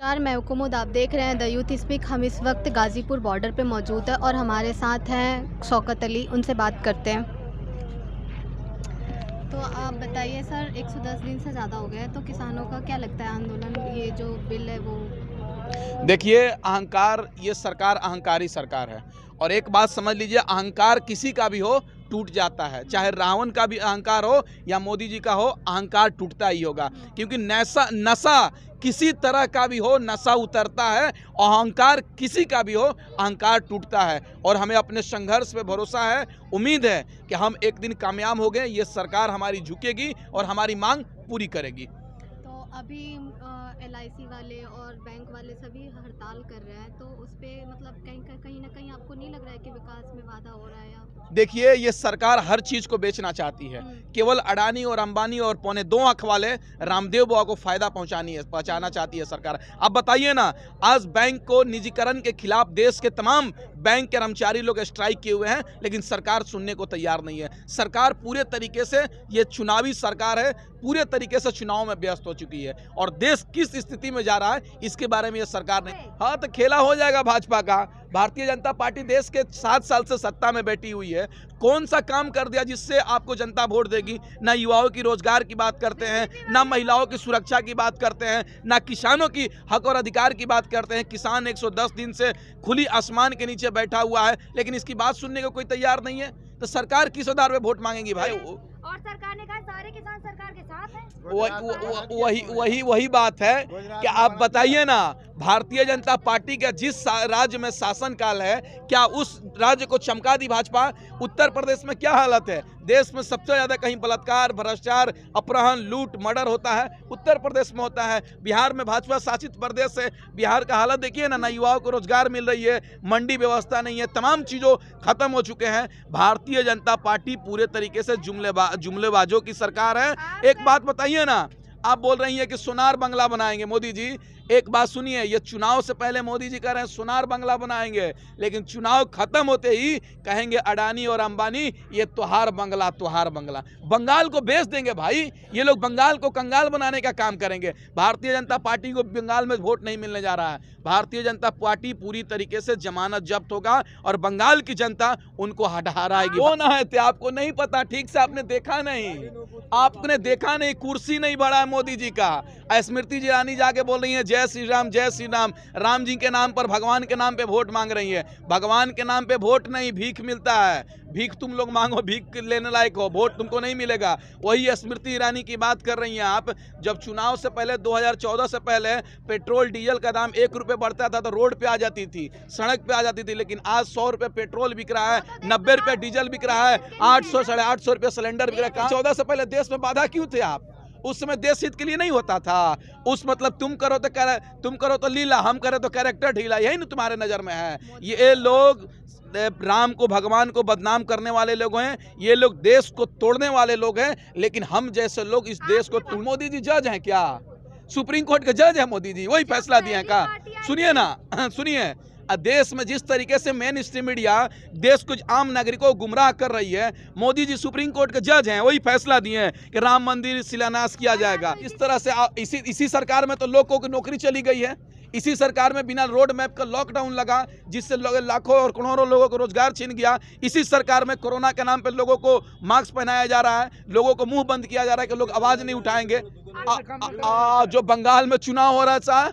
नमस्कार, मैं कुमुद। आप देख रहे हैं द यूथ स्पीक। हम इस वक्त गाज़ीपुर बॉर्डर पे मौजूद है और हमारे साथ हैं शौकत अली। उनसे बात करते हैं। तो आप बताइए सर, 110 दिन से ज़्यादा हो गए हैं, तो किसानों का क्या लगता है आंदोलन, ये जो बिल है वो? देखिए, अहंकार, ये सरकार अहंकारी सरकार है। और एक बात समझ लीजिए, अहंकार किसी का भी हो टूट जाता है। चाहे रावण का भी अहंकार हो या मोदी जी का हो, अहंकार टूटता ही होगा। क्योंकि नशा नशा किसी तरह का भी हो, नशा उतरता है। अहंकार किसी का भी हो, अहंकार टूटता है। और हमें अपने संघर्ष पे भरोसा है, उम्मीद है कि हम एक दिन कामयाब हो गए। ये सरकार हमारी झुकेगी और हमारी मांग पूरी करेगी। तो अभी LIC वाले और बैंक वाले सभी हड़ताल कर रहे हैं, तो उस पे मतलब कहीं ना कहीं आपको नहीं लग रहा है कि विकास में बाधा हो रहा है? या देखिए, ये सरकार हर चीज को बेचना चाहती है। केवल अडानी और अंबानी और पौने 2 आंख वाले रामदेव बुआ को फायदा पहुंचाना चाहती है सरकार। अब बताइए ना, आज बैंक को निजीकरण के खिलाफ देश के तमाम बैंक कर्मचारी लोग स्ट्राइक किए हुए हैं, लेकिन सरकार सुनने को तैयार नहीं है। सरकार पूरे तरीके से, ये चुनावी सरकार है, पूरे तरीके से चुनाव में व्यस्त हो चुकी है। और देश किस स्थिति में जा रहा है, इसके बारे में ये सरकार नहीं। हाँ, तो खेला हो जाएगा भाजपा का। भारतीय जनता पार्टी देश के 7 साल से सत्ता में बैठी हुई है। कौन सा काम कर दिया जिससे आपको जनता वोट देगी? ना युवाओं की रोजगार की बात करते हैं, ना महिलाओं की सुरक्षा की बात करते हैं, ना किसानों की हक और अधिकार की बात करते हैं। किसान 110 दिन से खुली आसमान के नीचे बैठा हुआ है, लेकिन इसकी बात सुनने को कोई तैयार नहीं है। तो सरकार किस आधार पे वोट मांगेगी भाई? और सरकार ने कहा सारे किसान सरकार के साथ हैं। वही बात है कि आप बताइए ना, भारतीय जनता पार्टी का जिस राज्य में शासन काल है, क्या उस राज्य को चमका दी भाजपा? उत्तर प्रदेश में क्या हालत है? देश में सबसे ज्यादा कहीं बलात्कार, भ्रष्टाचार, अपहरण, लूट, मर्डर होता है, उत्तर प्रदेश में होता है। बिहार में भाजपा शासित प्रदेश है, बिहार का हालत देखिए ना, युवाओं को रोजगार मिल रही है, मंडी व्यवस्था नहीं है, तमाम चीजों खत्म हो चुके हैं। भारतीय जनता पार्टी पूरे तरीके से जुमलेबाजों की सरकार है। एक बात बताइए ना, आप बोल रही हैं कि सोनार बंगला बनाएंगे मोदी जी। एक बात सुनिए, ये चुनाव से पहले मोदी जी कह रहे हैं सोनार बंगला बनाएंगे, लेकिन चुनाव खत्म होते ही कहेंगे अडानी और अंबानी ये तुहार बंगला, तुहार बंगला। बंगाल को बेच देंगे भाई, ये लोग बंगाल को कंगाल बनाने का काम करेंगे। भारतीय जनता पार्टी को बंगाल में वोट नहीं मिलने जा रहा है। भारतीय जनता पार्टी पूरी तरीके से जमानत जब्त होगा और बंगाल की जनता उनको हराएगी। कौन आए थे आपको नहीं पता? ठीक से आपने देखा नहीं, आपने देखा नहीं, कुर्सी नहीं बढ़ा है मोदी जी का। स्मृति ईरानी जाके बोल रही है जय श्री राम, जय श्री राम। राम जी के नाम पर, भगवान के नाम पे वोट मांग रही है। भगवान के नाम पे वोट नहीं, भीख मिलता है। भीख तुम लोग मांगो, भीख लेने लायक हो, वोट तुमको नहीं मिलेगा। वही स्मृति ईरानी की बात कर रही हैं आप। जब चुनाव से पहले 2014 से पहले पेट्रोल डीजल का दाम 1 रुपये बढ़ता था तो रोड पे आ जाती थी, सड़क पे आ जाती थी, लेकिन आज 100 रुपये पेट्रोल बिक रहा है, 90 रुपये डीजल बिक रहा है, 800 साढ़े 800 रुपये सिलेंडर बिक रहा है। 14 से पहले देश में बाधा क्यों थे आप? उस समय देश हित के लिए नहीं होता था। उस मतलब तुम करो तो लीला, हम करें तो कैरेक्टर ढीला, यही ना तुम्हारे नजर में है। ये लोग राम को, भगवान को बदनाम करने वाले लोग हैं, ये लोग देश को तोड़ने वाले लोग हैं। लेकिन हम जैसे लोग इस देश को मोदी जी जज हैं क्या? सुप्रीम कोर्ट के जज है मोदी जी, वही फैसला दिए हैं का? सुनिए ना, सुनिए, देश में जिस तरीके से मेन स्ट्रीम मीडिया देश को, आम नागरिकों को गुमराह कर रही है, मोदी जी सुप्रीम कोर्ट के जज हैं, वही फैसला दिए हैं कि राम मंदिर शिलान्यास किया जाएगा। इस तरह से इसी सरकार में तो लोगों की नौकरी चली गई है। इसी सरकार में बिना रोड मैप का लॉकडाउन लगा, जिससे लाखों और करोड़ों लोगों को रोजगार छीन गया। इसी सरकार में कोरोना के नाम पे लोगों को मास्क पहनाया जा रहा है, लोगों को मुंह बंद किया जा रहा है कि लोग आवाज नहीं उठाएंगे। जो बंगाल में चुनाव हो रहा था,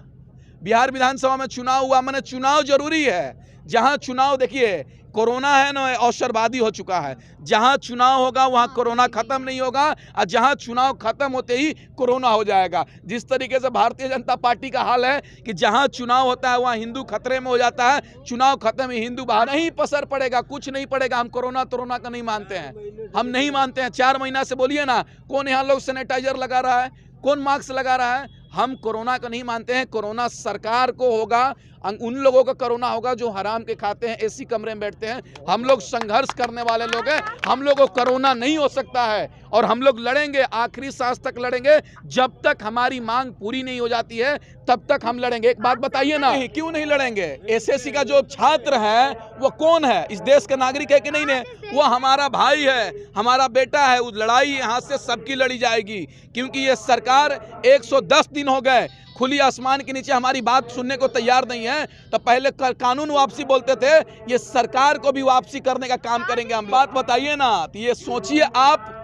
बिहार विधानसभा में चुनाव हुआ, माने चुनाव जरूरी है। जहां चुनाव, देखिए कोरोना है ना, अवसरवादी हो चुका है। जहां चुनाव होगा वहां कोरोना खत्म नहीं होगा, और जहां चुनाव खत्म होते ही कोरोना हो जाएगा। जिस तरीके से भारतीय जनता पार्टी का हाल है कि जहां चुनाव होता है वहां हिंदू खतरे में हो जाता है, चुनाव खत्म ही हिंदू बाहर। नहीं पसर पड़ेगा, कुछ नहीं पड़ेगा। हम कोरोना का नहीं मानते हैं, हम नहीं मानते हैं। 4 महीना से बोलिए ना, कौन यहाँ लोग सैनिटाइजर लगा रहा है, कौन मास्क लगा रहा है? हम कोरोना को नहीं मानते हैं। कोरोना सरकार को होगा, उन लोगों का कोरोना होगा जो हराम के खाते हैं, एसी कमरे में बैठते हैं। हम लोग संघर्ष करने वाले लोग हैं, हम लोगों को कोरोना नहीं हो सकता है। और हम लोग लड़ेंगे, आखिरी सांस तक लड़ेंगे। जब तक हमारी मांग पूरी नहीं हो जाती है तब तक हम लड़ेंगे। एक बात बताइए ना, क्यों नहीं लड़ेंगे? एसएससी का जो छात्र है वो कौन है? इस देश का नागरिक है कि नहीं है? वो हमारा भाई है, हमारा बेटा है। उस लड़ाई यहाँ से सबकी लड़ी जाएगी, क्योंकि ये सरकार 110 दिन हो गए खुली आसमान के नीचे हमारी बात सुनने को तैयार नहीं है। तो पहले कानून वापसी बोलते थे, ये सरकार को भी वापसी करने का काम करेंगे हम। बात बताइए ना, तो ये सोचिए आप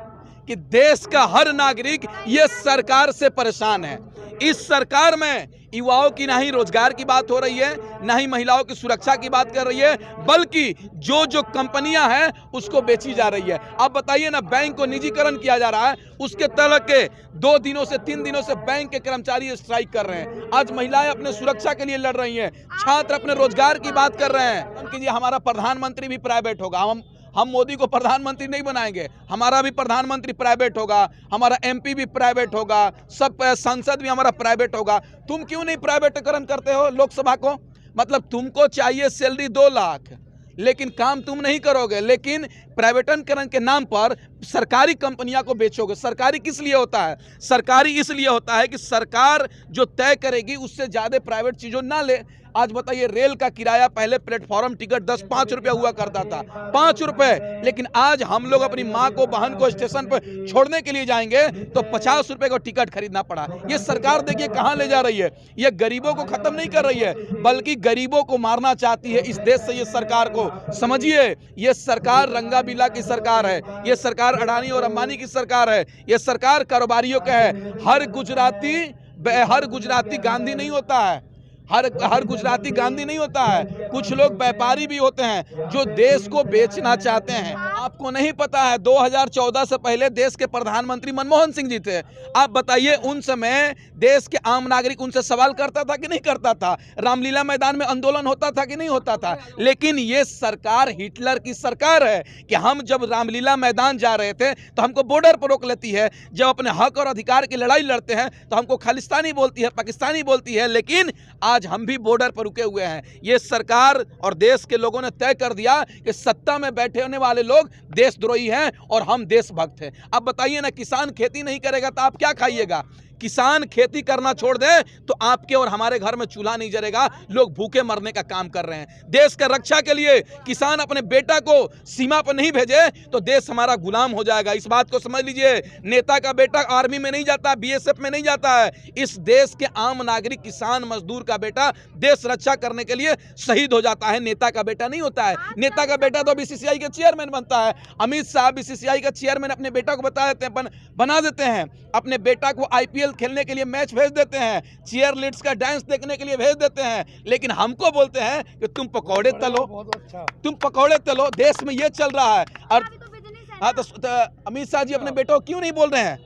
कि देश का हर नागरिक ये सरकार से परेशान है। इस सरकार में युवाओं की ना ही रोजगार की बात हो रही है, ना ही महिलाओं की सुरक्षा की बात कर रही है, बल्कि जो कंपनियां हैं उसको बेची जा रही है। आप बताइए ना, बैंक को निजीकरण किया जा रहा है, उसके तहत के 2 दिनों से 3 दिनों से बैंक के कर्मचारी स्ट्राइक कर रहे हैं। आज महिलाएं अपने सुरक्षा के लिए लड़ रही हैं, छात्र अपने रोजगार की बात कर रहे हैं कि हमारा प्रधानमंत्री भी प्राइवेट होगा। हम मोदी को प्रधानमंत्री नहीं बनाएंगे, हमारा भी प्रधानमंत्री प्राइवेट होगा, हमारा एमपी भी प्राइवेट होगा, सब संसद भी हमारा प्राइवेट होगा। तुम क्यों नहीं प्राइवेटीकरण करते हो लोकसभा को? मतलब तुमको चाहिए सैलरी 2 लाख, लेकिन काम तुम नहीं करोगे, लेकिन प्राइवेटीकरण के नाम पर सरकारी कंपनियां को बेचोगे। सरकारी किस लिए होता है? सरकारी इसलिए होता है कि सरकार जो तय करेगी उससे ज़्यादा प्राइवेट चीज़ों ना ले। आज बताइए, रेल का किराया पहले प्लेटफॉर्म टिकट 10-5 रुपया हुआ करता था, 5 रुपए, लेकिन आज हम लोग अपनी माँ को बहन को स्टेशन पर छोड़ने के लिए जाएंगे तो 50 रुपए का टिकट खरीदना पड़ा। ये सरकार देखिए कहाँ ले जा रही है। ये गरीबों को खत्म नहीं कर रही है, बल्कि गरीबों को मारना चाहती है इस देश से। ये सरकार को समझिए, ये सरकार रंगा बिला की सरकार है, ये सरकार अडानी और अंबानी की सरकार है, ये सरकार कारोबारियों का है। हर गुजराती गांधी नहीं होता है, हर गुजराती गांधी नहीं होता है। कुछ लोग व्यापारी भी होते हैं जो देश को बेचना चाहते हैं। आपको नहीं पता है, 2014 से पहले देश के प्रधानमंत्री मनमोहन सिंह जी थे। आप बताइए, उन समय देश के आम नागरिक उनसे सवाल करता था कि नहीं करता था? रामलीला मैदान में आंदोलन होता था कि नहीं होता था? लेकिन ये सरकार हिटलर की सरकार है कि हम जब रामलीला मैदान जा रहे थे तो हमको बॉर्डर पर रोक लेती है, जब अपने हक और अधिकार की लड़ाई लड़ते हैं तो हमको खालिस्तानी बोलती है, पाकिस्तानी बोलती है। लेकिन आज हम भी बॉर्डर पर रुके हुए हैं। ये सरकार और देश के लोगों ने तय कर दिया कि सत्ता में बैठे होने वाले लोग देशद्रोही हैं और हम देशभक्त हैं। अब बताइए ना, किसान खेती नहीं करेगा तो आप क्या खाइएगा? किसान खेती करना छोड़ दे तो आपके और हमारे घर में चूल्हा नहीं जलेगा। लोग भूखे मरने का काम कर रहे हैं। देश का रक्षा के लिए किसान अपने बेटा को सीमा पर नहीं भेजे तो देश हमारा गुलाम हो जाएगा। इस बात को समझ लीजिए। नेता का बेटा आर्मी में नहीं जाता, बीएसएफ में नहीं जाता है। इस देश के आम नागरिक, किसान मजदूर का बेटा देश रक्षा करने के लिए शहीद हो जाता है, नेता का बेटा नहीं होता है। नेता का बेटा तो बीसीसीआई के चेयरमैन बनता है। अमित शाह बीसीसीआई का चेयरमैन अपने बेटा को बना देते हैं। अपने बेटा को आईपीएल खेलने के लिए मैच भेज देते हैं, चीयर लीड्स का डांस देखने के लिए भेज देते हैं। लेकिन हमको बोलते हैं कि तुम पकौड़े तलो, तुम पकौड़े तलो। देश में ये चल रहा है। और हाँ, तो अमित शाह जी अपने बेटों को क्यों नहीं बोल रहे हैं?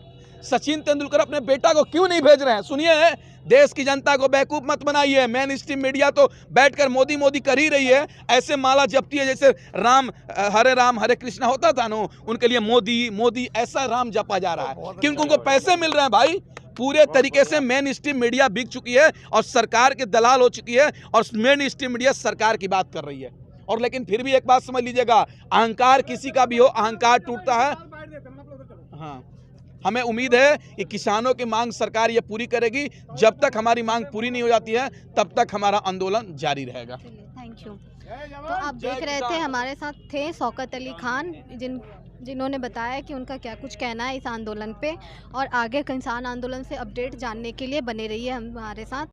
सचिन तेंदुलकर अपने बेटा को क्यों नहीं भेज रहे हैं? सुनिए, देश की जनता को बेवकूफ मत बनाइए। मेन स्ट्रीम मीडिया तो बैठकर मोदी मोदी कर ही रही है। ऐसे माला जपती है जैसे राम हरे कृष्णा होता था ना, उनके लिए मोदी मोदी ऐसा राम जपा जा रहा है, क्योंकि उनको पैसे मिल रहे हैं। भाई, पूरे तरीके से मेन स्ट्रीम मीडिया बिक चुकी है और सरकार के दलाल हो चुकी है, और मेन स्ट्रीम मीडिया सरकार की बात कर रही है। और लेकिन फिर भी एक बात समझ लीजिएगा, अहंकार किसी का भी हो, अहंकार टूटता है। हाँ, हमें उम्मीद है कि किसानों की मांग सरकार ये पूरी करेगी। जब तक हमारी मांग पूरी नहीं हो जाती है तब तक हमारा आंदोलन जारी रहेगा। Thank you. तो आप देख रहे थे, हमारे साथ थे शौकत अली खान, जिन्होंने बताया कि उनका क्या कुछ कहना है इस आंदोलन पे। और आगे किसान आंदोलन से अपडेट जानने के लिए बने रहिए हमारे साथ।